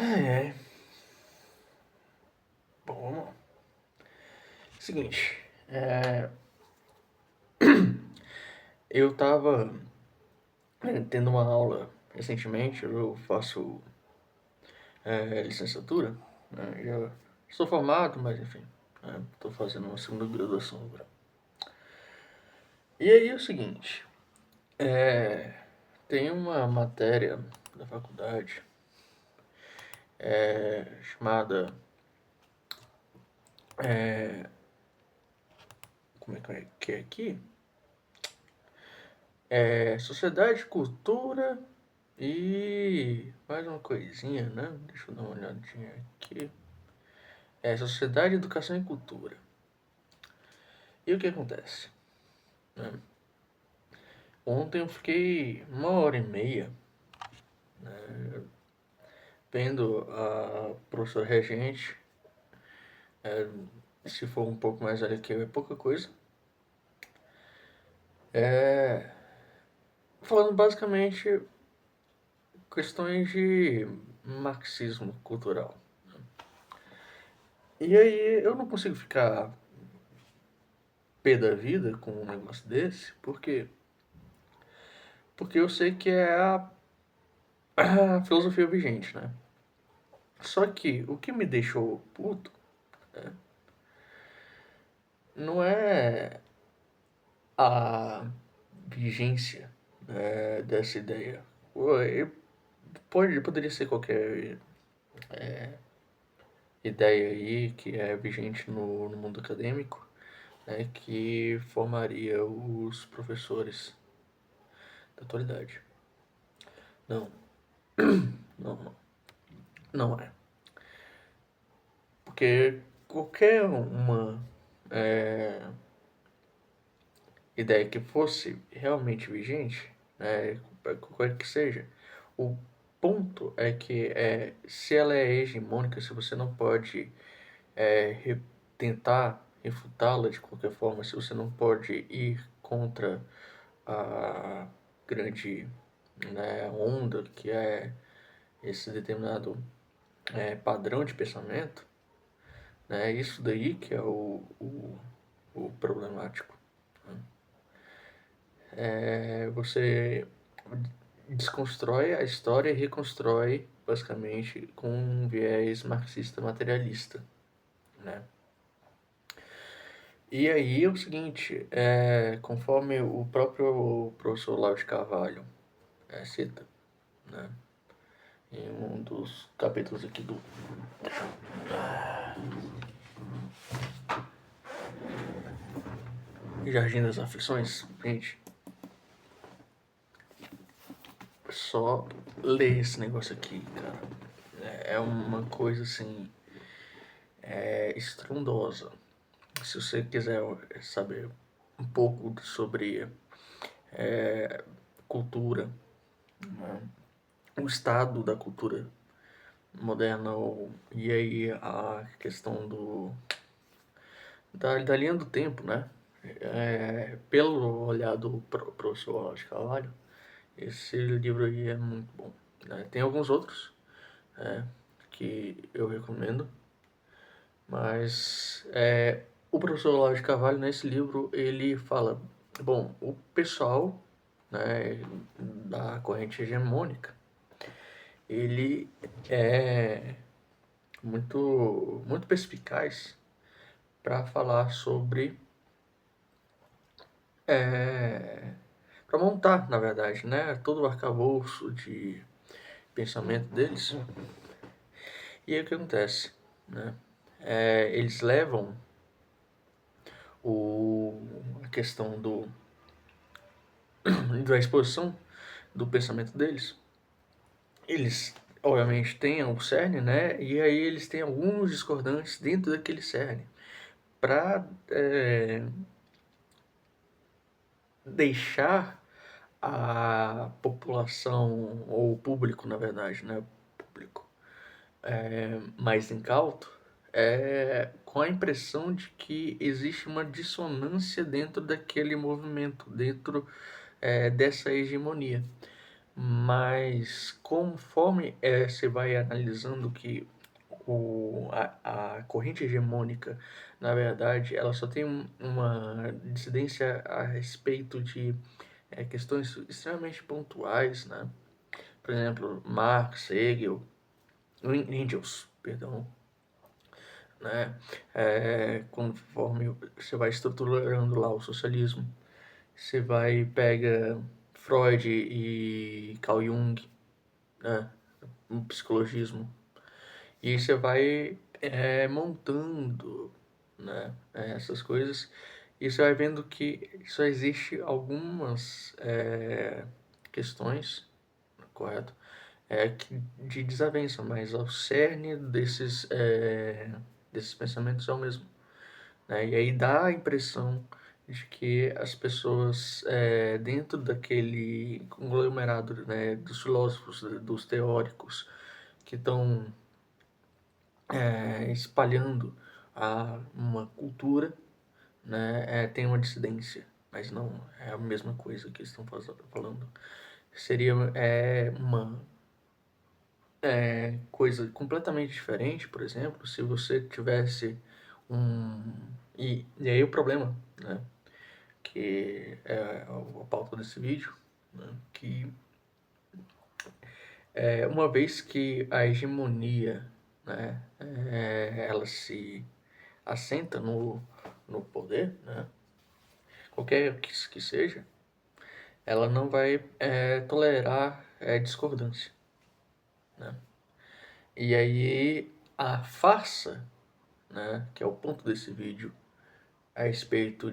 Ai, ai. Bom, vamos lá. Seguinte, eu tava tendo uma aula recentemente, eu faço licenciatura, né? Já sou formado, mas enfim, tô fazendo uma segunda graduação agora. E aí é o seguinte, tem uma matéria da faculdade chamada, como é que é aqui? Sociedade, cultura e mais uma coisinha, né? Deixa eu dar uma olhadinha aqui. Sociedade, educação e cultura. E o que acontece? Né? Ontem eu fiquei 1 hora e meia vendo a professora regente. Se for um pouco mais velha que eu, é pouca coisa. Falando basicamente questões de marxismo cultural. E aí eu não consigo ficar pé da vida com um negócio desse, porque eu sei que é a filosofia vigente, né? Só que o que me deixou puto não é a vigência dessa ideia. Poderia ser qualquer ideia aí que é vigente no mundo acadêmico, né, que formaria os professores da atualidade. Não, não, não, não é. Porque qualquer uma ideia que fosse realmente vigente, qualquer que seja, o ponto é que se ela é hegemônica, se você não pode tentar refutá-la de qualquer forma, se você não pode ir contra a grande, né, onda que é esse determinado padrão de pensamento, né, isso daí que é o problemático. Você desconstrói a história e reconstrói basicamente com um viés marxista materialista, né? E aí é o seguinte, conforme o próprio professor Olavo de Carvalho cita, né, em um dos capítulos aqui do Jardim das Aflições, gente, só ler esse negócio aqui, cara, é uma coisa assim, estrondosa. Se você quiser saber um pouco sobre cultura, né, o estado da cultura moderna, e aí a questão da linha do tempo, né? Pelo olhar do professor Olavo de Carvalho, esse livro aí é muito bom, né? Tem alguns outros que eu recomendo, mas o professor Olavo de Carvalho, nesse livro, ele fala, bom, o pessoal, né, da corrente hegemônica, ele é muito perspicaz para falar sobre, para montar, na verdade, né, todo o arcabouço de pensamento deles. E aí o que acontece, né? Eles levam a questão da exposição do pensamento deles. Eles, obviamente, têm o cerne, né? E aí eles têm alguns discordantes dentro daquele cerne para deixar a população, ou o público, na verdade, né? Público mais incauto, com a impressão de que existe uma dissonância dentro daquele movimento, dentro dessa hegemonia. Mas conforme você vai analisando que a corrente hegemônica, na verdade, ela só tem uma dissidência a respeito de questões extremamente pontuais, né? Por exemplo, Marx, Engels, perdão, né? Conforme você vai estruturando lá o socialismo, você vai pega Freud e Carl Jung, né? O psicologismo, e você vai montando, né, essas coisas, e você vai vendo que só existe algumas questões, correto? De desavença, mas ao cerne desses pensamentos é o mesmo. Né? E aí dá a impressão de que as pessoas, dentro daquele conglomerado, né, dos filósofos, dos teóricos, que estão espalhando uma cultura, né, tem uma dissidência, mas não é a mesma coisa que estão falando. Seria uma coisa completamente diferente, por exemplo, se você tivesse um... E aí o problema, né, que é a pauta desse vídeo, né, que uma vez que a hegemonia, né, ela se assenta no poder, né, qualquer que seja, ela não vai tolerar discordância, né? E aí a farsa, né, que é o ponto desse vídeo, a respeito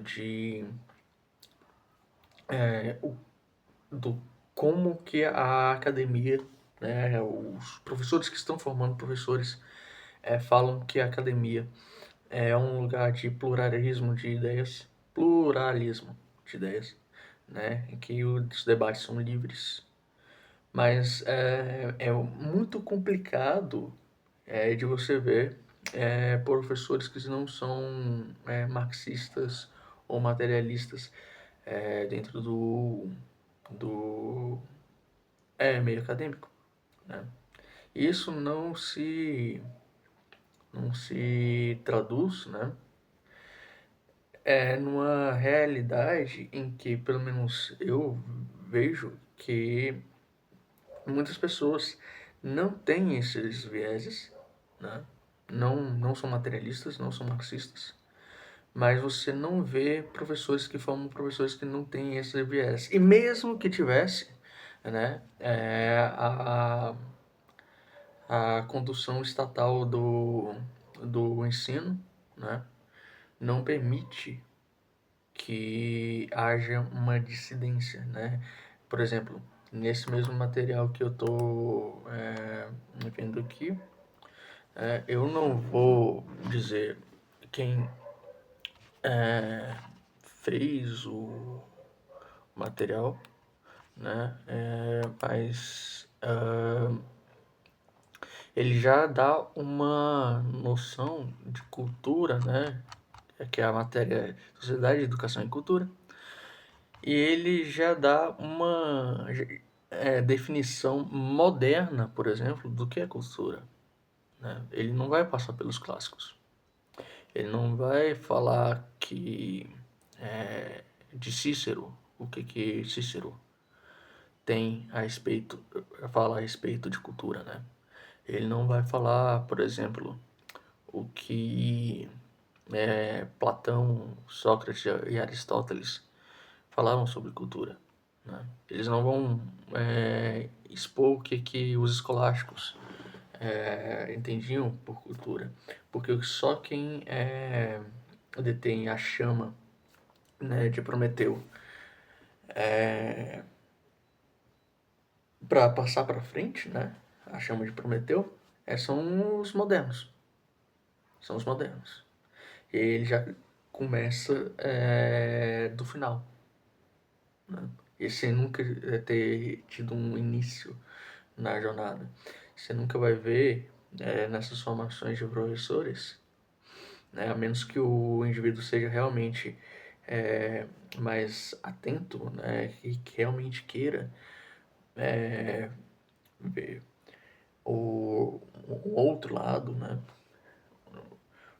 do como que a academia, né, os professores que estão formando professores falam que a academia é um lugar de pluralismo de ideias, né, em que os debates são livres, mas é muito complicado de você ver professores que não são marxistas ou materialistas dentro do meio acadêmico, né? Isso não se traduz, né, numa realidade em que, pelo menos eu vejo que muitas pessoas não têm esses vieses, né? Não são materialistas, não são marxistas, mas você não vê professores que formam professores que não têm esse viés. E mesmo que tivesse, né, a condução estatal do ensino, né, não permite que haja uma dissidência, né? Por exemplo, nesse mesmo material que eu estou vendo aqui, eu não vou dizer quem fez o material, né? Mas ele já dá uma noção de cultura, né? Que é a matéria Sociedade, Educação e Cultura. E ele já dá uma definição moderna, por exemplo, do que é cultura, né? Ele não vai passar pelos clássicos. Ele não vai falar de Cícero, o que Cícero tem fala a respeito de cultura, né? Ele não vai falar, por exemplo, o que Platão, Sócrates e Aristóteles falavam sobre cultura, né? Eles não vão expor o que os escolásticos entendiam por cultura, porque só quem detém a chama, né, de Prometeu para passar para frente, né, a chama de Prometeu, são os modernos. São os modernos. E ele já começa do final, né? E sem nunca ter tido um início na jornada. Você nunca vai ver nessas formações de professores, né, a menos que o indivíduo seja realmente mais atento, né, e que realmente queira ver o outro lado, né?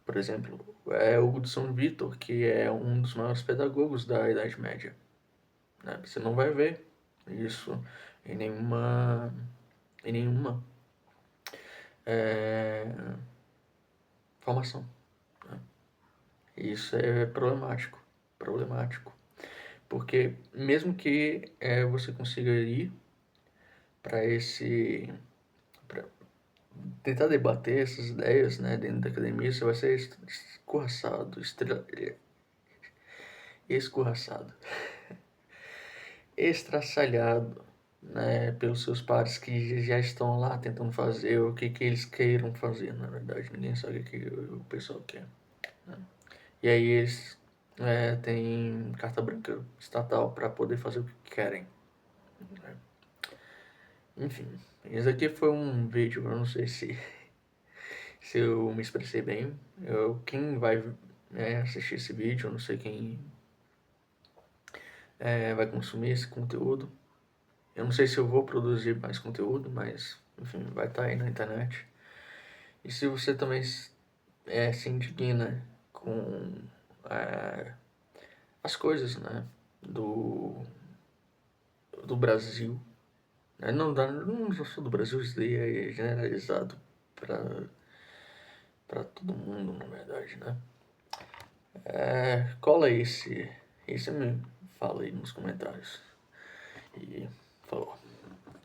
Por exemplo, é Hugo de São Vítor, que é um dos maiores pedagogos da Idade Média, né? Você não vai ver isso em nenhuma é, formação, né? Isso é problemático, porque mesmo que você consiga ir para esse, pra tentar debater essas ideias, né, dentro da academia, você vai ser escorraçado, escorraçado, estraçalhado, né, pelos seus pares que já estão lá tentando fazer o que eles queiram fazer, na verdade, ninguém sabe o que o pessoal quer, né? E aí eles têm carta branca estatal para poder fazer o que querem, né? Enfim, esse aqui foi um vídeo, eu não sei se eu me expressei bem. Quem vai assistir esse vídeo, eu não sei quem vai consumir esse conteúdo. Eu não sei se eu vou produzir mais conteúdo, mas enfim, vai estar aí na internet. E se você também se indigna com as coisas, né, do Brasil, né? Não só do Brasil, isso daí é generalizado para todo mundo, na verdade, né? Cola aí se me fala aí nos comentários. E falou.